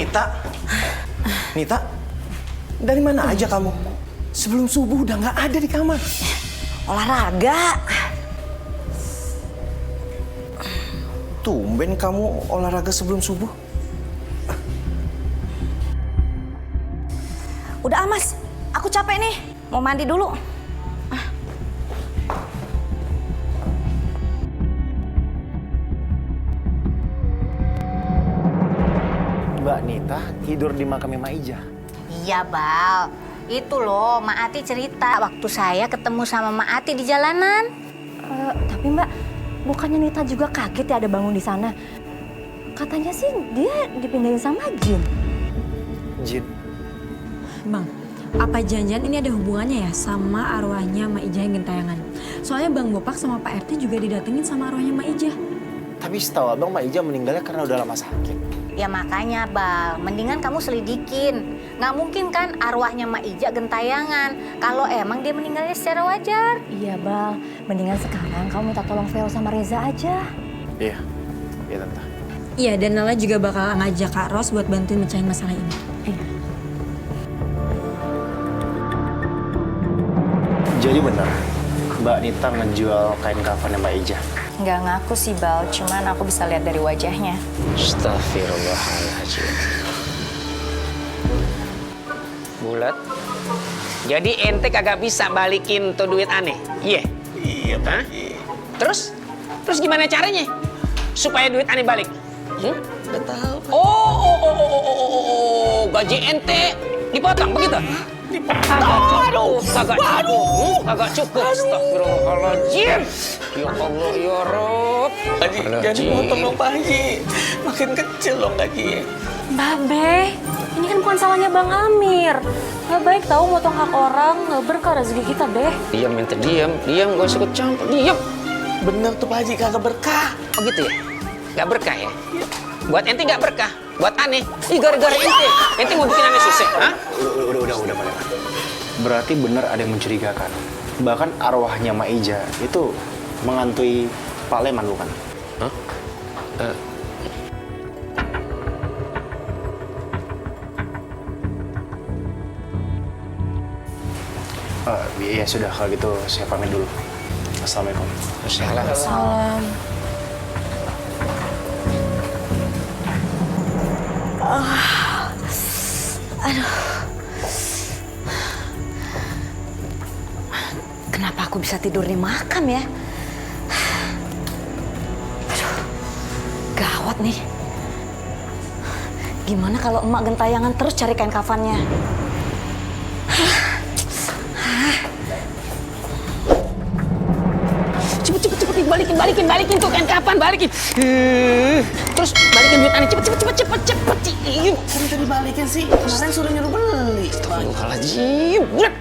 Nita, Nita, dari mana aja kamu? Sebelum subuh udah nggak ada di kamar. Olahraga. Tumben kamu olahraga sebelum subuh. Udah Mas, aku capek nih. Mau mandi dulu. Mbak Nita tidur di makamnya Mak Ija. Iya, Bal. Itu loh, Mak Ati cerita waktu saya ketemu sama Mak Ati di jalanan. Tapi Mbak, bukannya Nita juga kaget ya ada bangun di sana? Katanya sih dia dipindahin sama Jin. Jin. Bang, apa janjian ini ada hubungannya ya sama arwahnya Mak Ija yang gentayangan? Soalnya Bang Bopak sama Pak RT juga didatengin sama arwahnya Mak Ija. Tapi setahu abang Mak Ija meninggalnya karena udah lama sakit. Ya makanya, Bal, mendingan kamu selidikin. Nggak mungkin kan arwahnya Mak Ija gentayangan kalau emang dia meninggalnya secara wajar. Iya Bal, mendingan sekarang kamu minta tolong Vero sama Reza aja. Iya, iya Tante. Iya, dan Nala juga bakal ngajak Kak Ros buat bantuin mecahin masalah ini. Iya. Jadi benar, Mbak Nita ngejual kain kafannya Mbak Ija. Nggak ngaku sih Bal, cuman aku bisa lihat dari wajahnya. Astagfirullahaladzim. Bulat. Jadi ente kagak bisa balikin tuh duit aneh? Iya? Iya, Pak. Terus? Terus gimana caranya? Supaya duit aneh balik? Nggak tahu, Pak. Oh, gaji ente dipotong begitu? Aduh, kagak cukup. Astagfirullahaladzim. Ya Allah, ya Rob. Haji, jadi potong dong Pak Haji. Makin kecil dong gajinya. Babe, ini kan bukan salahnya Bang Amir. Nggak baik tahu motong hak orang, nggak berkah rezeki kita deh. Diam, ente diam. Diam, gak usah ikut campur. Diam. Bener tuh Pak Haji, kagak berkah. Oh gitu ya? Gak berkah ya? Buat ente gak berkah? Buat aneh? Ih, gara-gara ente. Ente mau bikin aneh susah, hah? Udah, Pak. Berarti benar ada yang mencurigakan. Bahkan arwahnya Mak Ija itu mengantui Pak Leman, bukan? Hah? Ya sudah, kalau gitu saya pamit dulu. Assalamualaikum. Salam. Kenapa aku bisa tidur di makam ya? Aduh, gawat nih. Gimana kalau emak gentayangan terus cari kain kafannya? Cepet, balikin tuh kain kapan, balikin. Terus balikin duit aneh, cepet. Kan tadi balikin sih, kemarin suruh nyuruh beli. Astagfirullahaladzim. Bulat.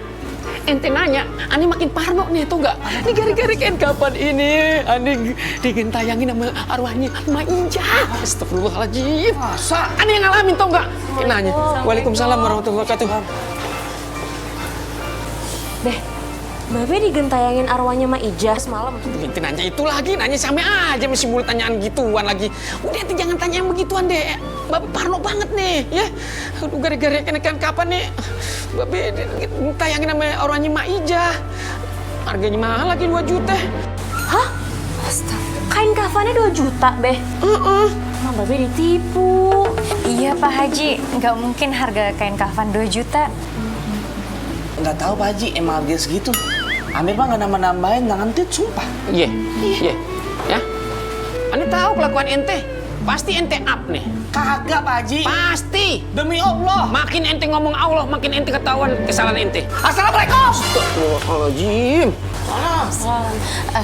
Ente nanya, aneh makin parno nih, tuh nggak? Ini gara-gara kain kapan ini, aneh digentayangin sama arwahnya Mak Ija. Astagfirullahaladzim. Masa? Aneh yang ngalamin, tau nggak? Nanya. Waalaikumsalam warahmatullahi wabarakatuh. Deh, Babe digentayangin arwahnya Mak Ija semalam. Ente nanya itu lagi, nanya sampe aja masih mulut tanyaan gituan lagi. Udah ente jangan tanya yang begituan deh. Babe parno banget nih, ya. Aduh, gara-gara kain kapan nih. Babe tayangin sama arwahnya Mak Ija. Harganya mahal lagi 2 juta. Hah? Astaga, kain kafannya 2 juta, Beh? Emang Babe ditipu. Iya Pak Haji, nggak mungkin harga kain kafan 2 juta. Nggak tahu Pak Haji, emang harga segitu. Amir mah nggak nambah-nambahin, nggak ngentit, sumpah. Iya. Ya. Aneh tahu kelakuan ente. Pasti ente up nih. Kagak Pak Haji. Pasti. Demi Allah. Makin ente ngomong Allah, makin ente ketahuan kesalahan ente. Assalamualaikum. Astagfirullahaladzim.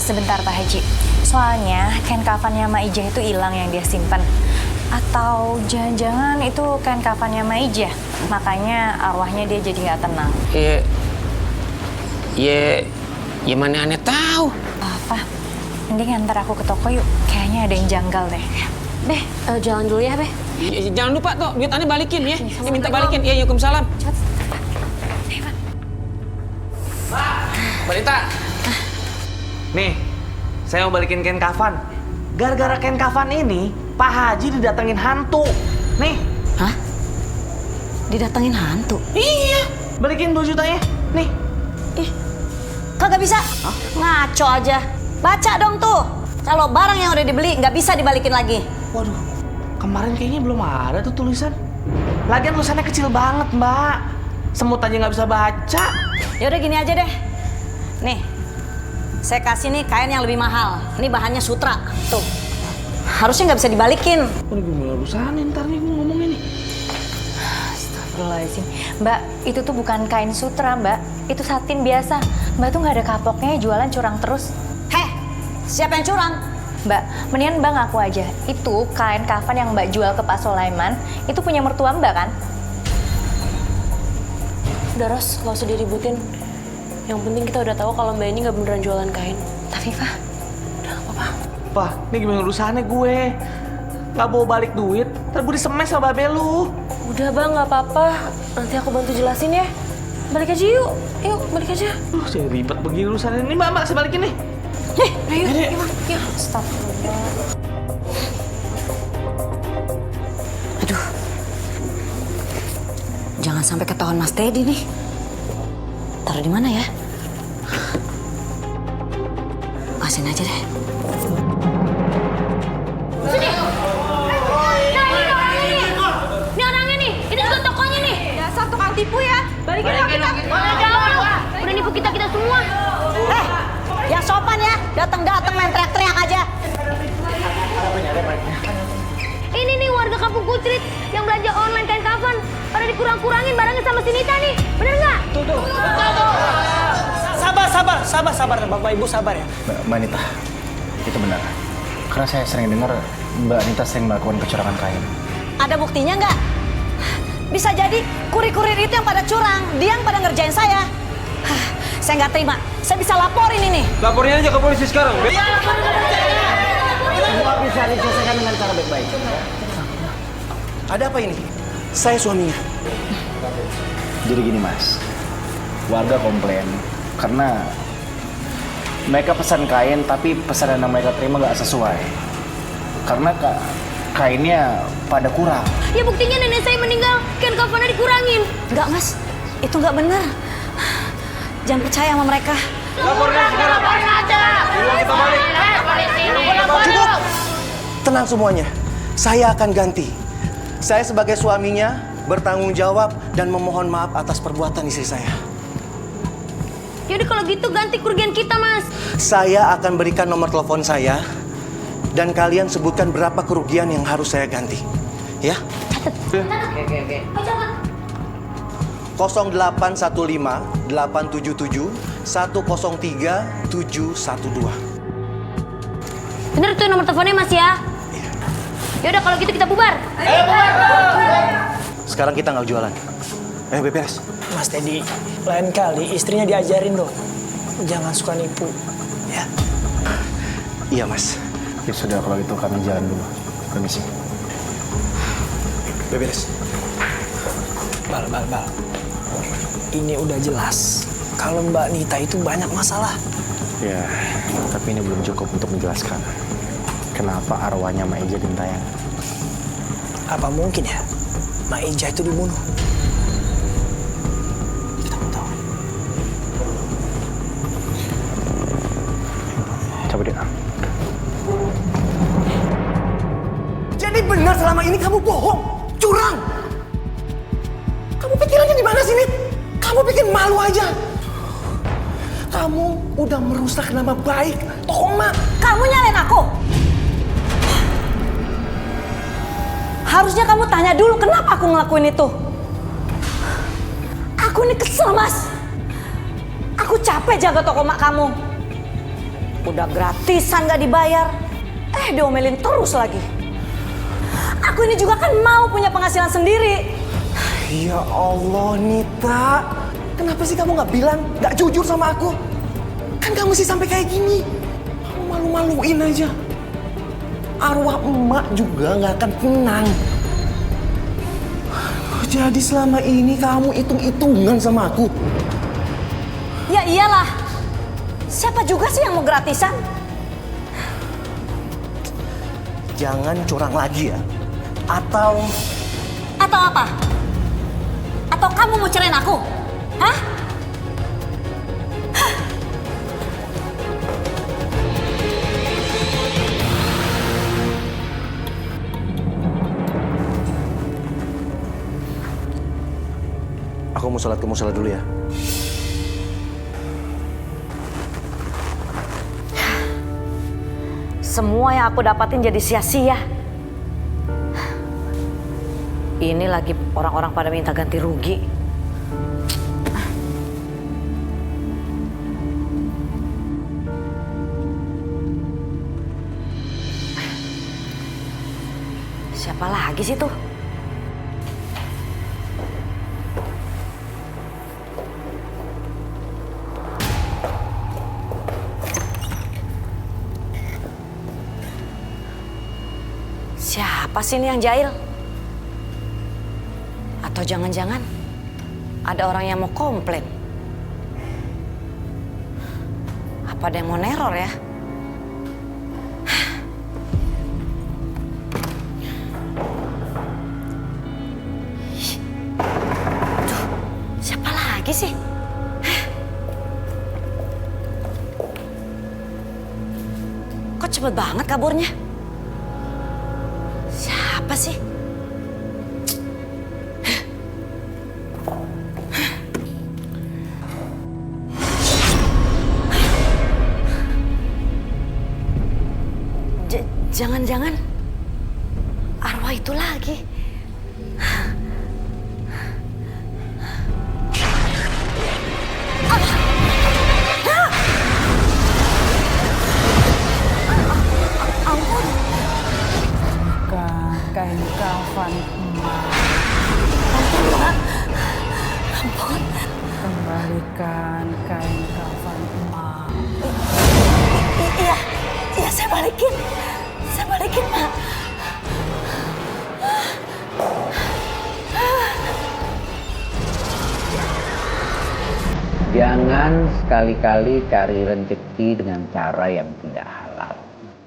Sebentar Pak Haji, soalnya kain kafannya Mak Ija itu hilang yang dia simpan. Atau jangan-jangan itu kain kafannya Mak Ija, makanya arwahnya dia jadi nggak tenang. Ya mana aneh tahu. Apa? Mending antar aku ke toko yuk, kayaknya ada yang janggal deh. Beh, jalan dulu ya, Beh. Jangan lupa tuh, duit aneh balikin ya. Minta balikin. Iya, Waalaikumsalam. Mbak Nita. Nih, saya mau balikin kain kafan. Gara-gara kain kafan ini, Pak Haji didatengin hantu. Nih. Hah? Didatengin hantu. Iya, balikin 2 jutanya. Nih. Ih, kagak bisa. Ngaco aja. Baca dong tuh. Kalau barang yang udah dibeli nggak bisa dibalikin lagi. Waduh, kemarin kayaknya belum ada tuh tulisan. Lagian tulisannya kecil banget, Mbak. Semut aja nggak bisa baca. Ya udah gini aja deh. Nih, saya kasih nih kain yang lebih mahal. Ini bahannya sutra. Tuh. Harusnya nggak bisa dibalikin. Waduh, gimana urusannya ntar nih gue ngomongnya nih. Astagfirullahaladzim. Mbak, itu tuh bukan kain sutra, Mbak. Itu satin biasa. Mbak tuh nggak ada kapoknya, jualan curang terus. Heh, siapa yang curang? Mbak, mendingan Mbak ngaku aja. Itu kain kafan yang Mbak jual ke Pak Sulaiman, itu punya mertua Mbak kan? Udah Ros, gak usah diributin. Yang penting kita udah tahu kalau Mbak ini gak beneran jualan kain. Tapi Pak, Wah, ini gimana urusannya gue? Nggak bawa balik duit, ntar gue disemes sama babe lu. Udah Bang, gak apa-apa. Nanti aku bantu jelasin ya. Balik aja yuk. Yuk, balik aja. Saya ribet begini urusannya. Ini Mbak, saya balikin nih. Ayo. stop. Aduh. Jangan sampai ketahuan Mas Teddy nih. Taruh di mana ya? Asin aja deh. Ini orangnya nih, ini juga tokonya nih. Dasar tukang tipu ya. Balikin kita. Udah nipu kita semua. Yang sopan ya, datang-datang main teriak-teriak aja. Ini nih warga kampung Kucrit yang belanja online kain kafan. Pada dikurang-kurangin barangnya sama si Nita nih. Bener nggak? Sabar, Bapak Ibu sabar ya. Mbak Nita, itu benar. Karena saya sering dengar Mbak Nita sering melakukan kecurangan kain. Ada buktinya nggak? Bisa jadi kurir-kurir itu yang pada curang, dia yang pada ngerjain saya. Saya nggak terima. Saya bisa laporin ini. Laporin aja ke polisi sekarang. Semua bisa diselesaikan dengan cara baik-baik. Ada apa ini? Saya suaminya. Jadi gini Mas, warga komplain karena mereka pesan kain tapi pesanan yang mereka terima nggak sesuai. Karena kainnya pada kurang. Ya buktinya nenek saya meninggal, kain kafannya dikurangin. Nggak Mas, itu nggak benar. Jangan percaya sama mereka. Laporin sekarang. Kita balik. Cukup! Tenang semuanya, saya akan ganti. Saya sebagai suaminya bertanggung jawab dan memohon maaf atas perbuatan istri saya. Jadi kalau gitu ganti kerugian kita, Mas. Saya akan berikan nomor telepon saya dan kalian sebutkan berapa kerugian yang harus saya ganti. Ya? Oke. 0815 877 103 712. Bener tuh nomor teleponnya, Mas ya? Ya udah kalau gitu kita bubar. Sekarang kita nggak jualan. Ayo beres. Mas Teddy, lain kali istrinya diajarin dong. Jangan suka nipu, ya. Iya Mas. Ya sudah kalau gitu kami jalan dulu. Permisi. Beres. Bal. Ini udah jelas kalau Mbak Nita itu banyak masalah. Ya, tapi ini belum cukup untuk menjelaskan kenapa arwahnya Maija gentayangan. Apa mungkin ya Maija itu dibunuh? Kita mau tahu. Coba deh. Jadi benar selama ini kamu bohong, curang. Kamu pikirannya di mana sih, Nit? Kamu bikin malu aja. Kamu udah merusak nama baik toko emak. Kamu nyalain aku. Harusnya kamu tanya dulu kenapa aku ngelakuin itu. Aku ini kesel, Mas. Aku capek jaga toko emak kamu. Udah gratisan gak dibayar. Diomelin terus lagi. Aku ini juga kan mau punya penghasilan sendiri. Ya Allah, Nita. Kenapa sih kamu nggak bilang, nggak jujur sama aku? Kan kamu sih sampai kayak gini. Kamu malu-maluin aja. Arwah emak juga nggak akan tenang. Jadi selama ini kamu hitung-hitungan sama aku. Ya iyalah. Siapa juga sih yang mau gratisan? Jangan curang lagi ya. Atau apa? Atau kamu mau cerain aku? Hah? Aku mau sholat ke musola dulu ya. Semua yang aku dapatin jadi sia-sia. Ini lagi orang-orang pada minta ganti rugi. Siapa lagi sih tuh? Siapa sih ini yang jahil? Atau jangan-jangan ada orang yang mau komplain? Apa ada yang mau neror ya? Duh, siapa lagi sih? Kok cepet banget kaburnya? Apa sih? Jangan-jangan arwah itu lagi. Kain kafan emak. Ampun. Kembalikan kain kafan emak. Iya, saya balikin. Saya balikin, Mak. Jangan sekali-kali cari rezeki dengan cara yang tidak halal.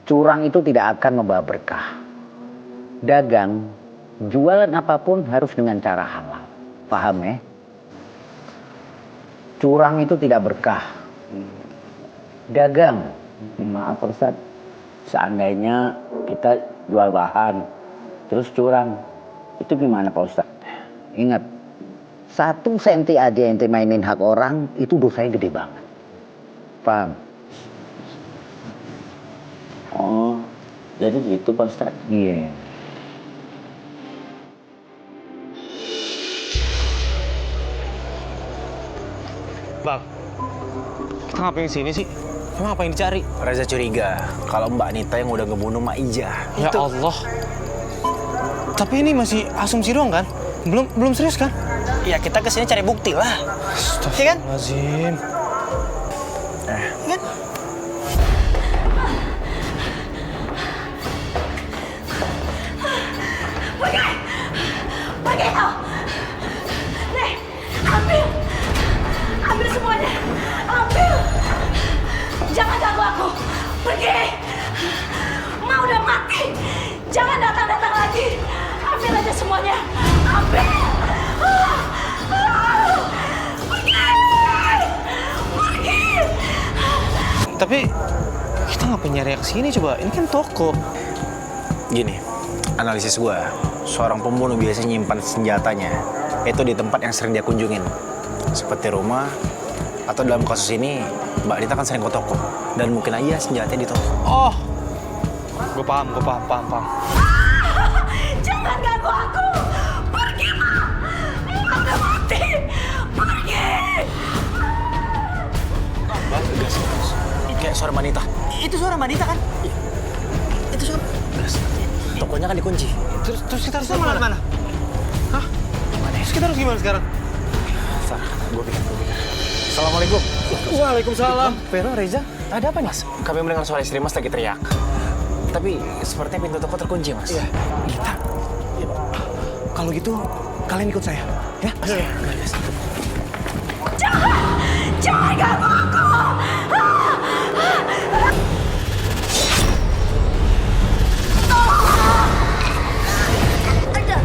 Curang itu tidak akan membawa berkah. Dagang, jualan apapun harus dengan cara halal. Paham ya? Curang itu tidak berkah. Dagang, maaf Ustaz, seandainya kita jual bahan, terus curang, itu gimana Pak Ustaz? Ingat, 1 senti aja yang mainin hak orang, itu dosanya gede banget. Paham? Oh, jadi gitu Pak Ustaz? Iya. Bang, kita ngapain di sini sih? Emang apa yang dicari? Reza curiga kalau Mbak Nita yang udah ngebunuh Mak Ija. Ya Allah. Tapi ini masih asumsi doang kan? Belum serius kan? Ya kita kesini cari bukti lah. Astagfirullahaladzim. Kan? Pergi kau! Nih, ambil semuanya, ambil! Jangan ganggu aku, pergi! Ma udah mati, jangan datang-datang lagi. Ambil aja semuanya, ambil! Pergi! Tapi kita ngapain nyari ke sini coba? Ini kan toko. Gini, analisis gue, seorang pembunuh biasanya nyimpan senjatanya itu di tempat yang sering dia kunjungin. Seperti rumah, atau dalam kasus ini, Mbak Nita kan sering ke toko. Dan mungkin aja senjatanya di toko. Oh, gue paham. Jangan ganggu aku! Pergi, Ma! Udah mati! Pergi! Mbak, gas. Kayak suara Mbak Nita. Itu suara Mbak Nita kan? Itu suara. Gas. Tokonya kan dikunci. Terus kita harus kemana? Hah? Terus kita harus gimana sekarang? Sar, gue pikir. Assalamualaikum. Waalaikumsalam. Vero, Reza, ada apa Mas? Kami mendengar suara istri Mas lagi teriak. Tapi sepertinya pintu toko terkunci, Mas. Iya. Nita. Kalau gitu, kalian ikut saya. Ya? Jangan ganggu aku!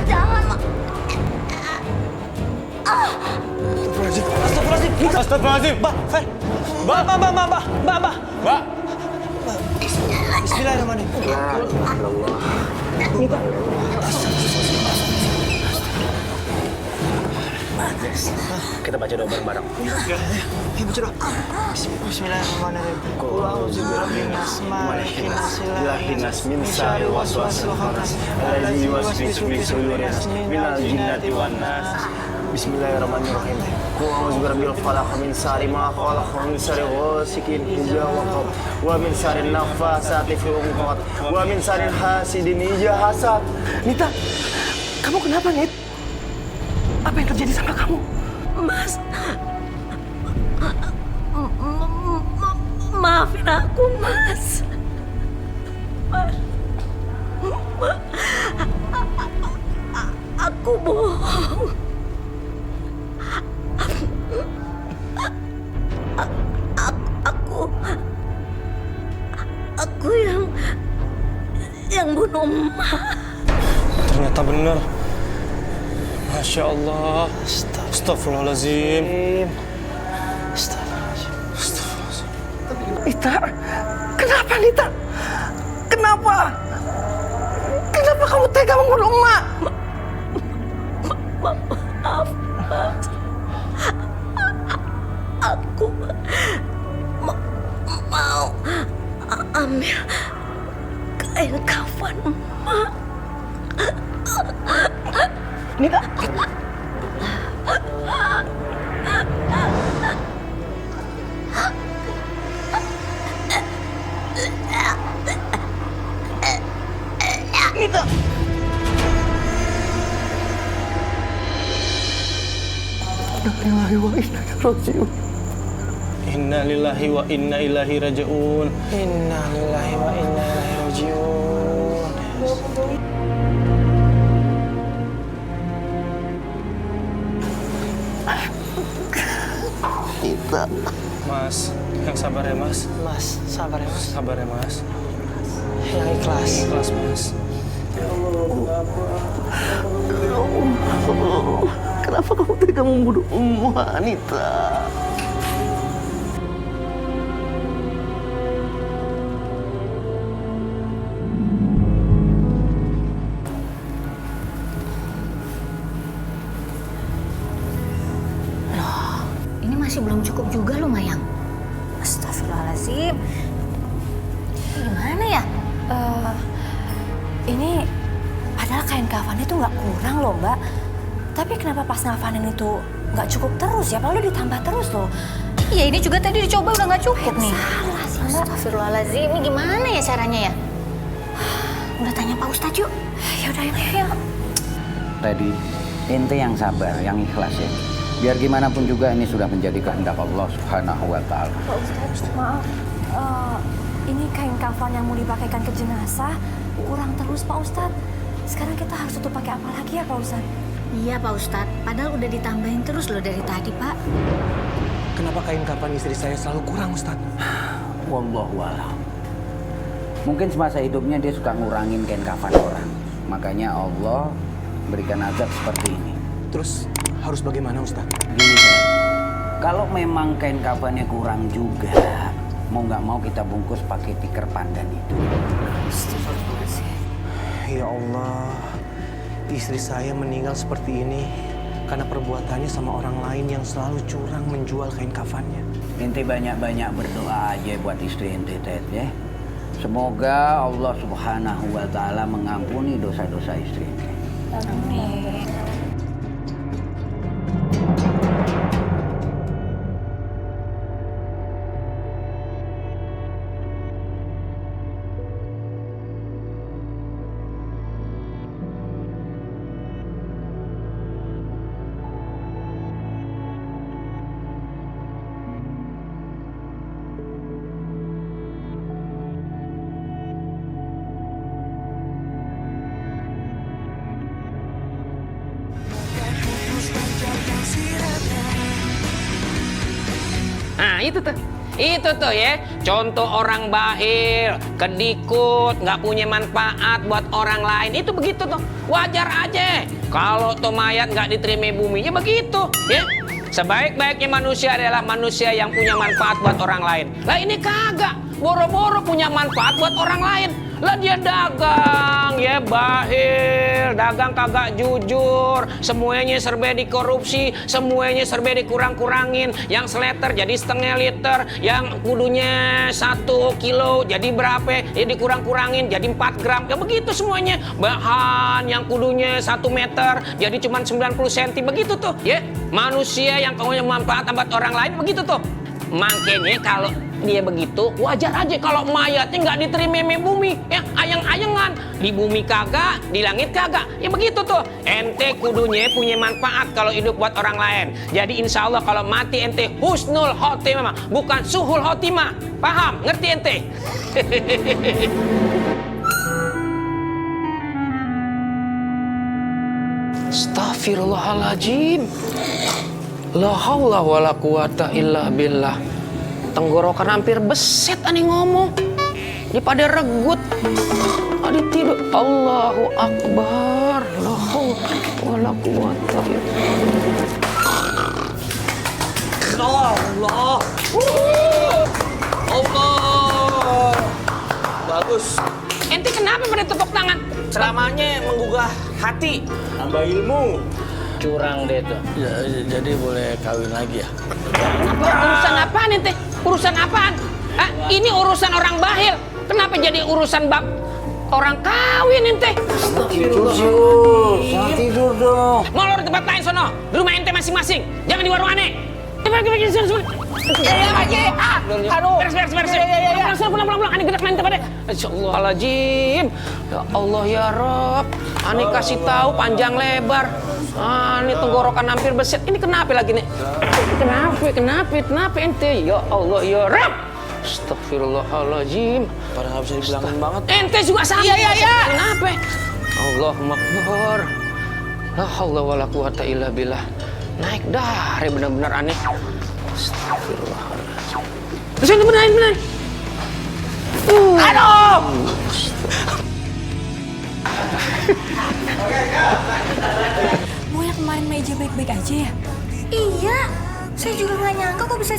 Jangan, Ma. Astagfirullahaladzim. Mbak, Mbak. Bismillahirrahmanirrahim. Kita baca doa bareng-bareng. Ibu curah. Bismillahirrahmanirrahim. Qul a'udzu birabbin nas, malikin nas, ilahin nas, min syarri waswasil khannas, allazi yuwaswisu fi sudurin nas, minal jinnati wan nas. Bismillahirrahmanirrahim. Qul a'udzu birabbil falaq, min syarri ma khalaq, min syarri ghasikin idza waqab, wa min syarri naffasati fil 'uqad, wa min syarri hasidin idza hasad. Nita, kamu kenapa, Nit? Apa yang terjadi sama kamu? Mas, maafin aku, Mas. Aku bohong. Aku yang bunuh Emak. Ternyata benar. Masya Allah. Astagfirullahaladzim. Nita, kenapa Nita? Kenapa? Kenapa kamu tega membunuh Emak? Maaf, Mas. Aku mau ambil kain kafan Emak. Nita. Nita. Inna lillahi wa inna ilaihi raji'un. Inna lillahi wa inna ilaihi raji'un. Nita. Mas, yang sabar ya, Mas. Mas, sabar ya, Mas. Sabar ya, Mas. Yang ikhlas. Ikhlas, Mas. Kenapa kamu tega membunuh Emak, Nita? Ini masih belum cukup juga loh, Mayang. Astagfirullahaladzim. Gimana ya? Ini padahal kain kafan itu nggak kurang loh, Mbak. Tapi kenapa pas ngafanin itu nggak cukup terus ya? Lalu ditambah terus loh. Iya, ini juga tadi dicoba udah nggak cukup nih. Salah sih, Mbak. Astagfirullahaladzim, ini gimana ya caranya ya? Udah tanya Pak Ustadz yuk. Ya udah, yuk. Tadi ente yang sabar, yang ikhlas ya. Biar gimana pun juga ini sudah menjadi kehendak Allah Subhanahu wa Ta'ala. Pak Ustadz, maaf. Ini kain kafan yang mau dipakaikan ke jenazah kurang terus, Pak Ustadz. Sekarang kita harus tutup pakai apa lagi ya, Pak Ustadz? Iya, Pak Ustadz. Padahal udah ditambahin terus loh dari tadi, Pak. Kenapa kain kafan istri saya selalu kurang, Ustaz? Wallahu a'lam. Mungkin semasa hidupnya dia suka ngurangin kain kafan orang. Makanya Allah berikan azab seperti ini. Terus harus bagaimana, Ustaz? Gini, kalau memang kain kafannya kurang juga, mau nggak mau kita bungkus pakai tikar pandan itu. Ya Allah, istri saya meninggal seperti ini karena perbuatannya sama orang lain yang selalu curang menjual kain kafannya. Ente banyak-banyak berdoa aja buat istri ente, Ted, ya. Semoga Allah Subhanahu wa Ta'ala mengampuni dosa-dosa istri ente. Amin. Nah, itu tuh ya, contoh orang bahil, kedikut, nggak punya manfaat buat orang lain, itu begitu tuh, wajar aja. Kalau tuh mayat nggak diterima buminya begitu, ya. Sebaik-baiknya manusia adalah manusia yang punya manfaat buat orang lain. Lah ini kagak, boro-boro punya manfaat buat orang lain. Lah dia dagang, ya bahil, dagang kagak jujur, semuanya serba dikorupsi, semuanya serba dikurang-kurangin. Yang seliter jadi setengah liter, yang kudunya 1 kilo jadi berapa? Ya dikurang-kurangin jadi 4 gram. Ya begitu semuanya. Bahan yang kudunya 1 meter jadi cuma 90 cm begitu tuh, ya. Manusia yang punya manfaat buat orang lain begitu tuh. Makanya kalau dia begitu, wajar aja kalau mayatnya nggak diterima bumi, ya ayang-ayangan di bumi kagak, di langit kagak, ya begitu tuh. Ente kudunya punya manfaat kalau hidup buat orang lain. Jadi insya Allah kalau mati ente husnul khotimah, bukan suhul khotimah. Paham? Ngerti ente? Astaghfirullahaladzim. La haula wala quwata illa billah. Tenggorokan hampir beset aneh ngomong. Dia pada regut. Adi tidur. Allahu Akbar. La haula wala quwata illa billah. Allah. Allah. Bagus. Ente kenapa pada tepuk tangan? Ceramahnya menggugah hati. Tambah ilmu. Curang deh tuh. Jadi boleh kawin lagi ya? Urusan apaan ente? Urusan apaan? Ah, ini urusan orang bahil. Kenapa jadi urusan bab orang kawin ente? Tidur dong. Mau lo di tempat lain sono, di rumah ente masing-masing. Jangan di warung aneh. Aduh. Beres. Pulang. Aneh gerak main tempat deh. Insyaallah. Ya Allah ya Rob. Aneh kasih tahu panjang lebar. Aneh tenggorokan hampir beset. Ini kenapa lagi nih? Kenapa ente? Ya Allah ya Rob. Astagfirullahaladzim. Pada nggak bisa dibilangin banget. Ente juga sama. Iya. Kenapa? Allahumma akbar. La haula wala quwata illa billah. Naik dari benar-benar aneh. Astagfirullahaladzim. Bisa beneran. Aduh. Mau yang kemarin meja baik-baik aja ya? Iya, saya juga nggak nyangka kok bisa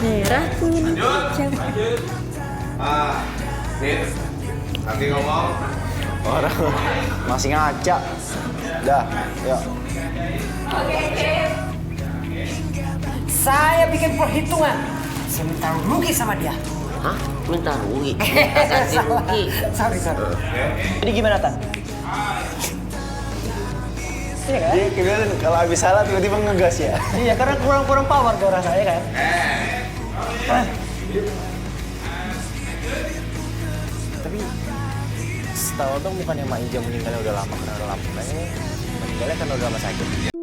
merah punya Nanti ngomong. Orang masih ngaca. Dah, yuk. Saya bikin perhitungan. Saya minta rugi sama dia. Hah? Minta rugi? Sorry. Jadi gimana, Tan? Iya kan? Dia kira kalau habis salah tiba-tiba ngegas ya? Iya, karena kurang power gue rasanya kan. Tapi setahu dong bukannya Mak Ija meninggalnya udah lama karena udah lama. Meninggalnya kan udah lama sakit.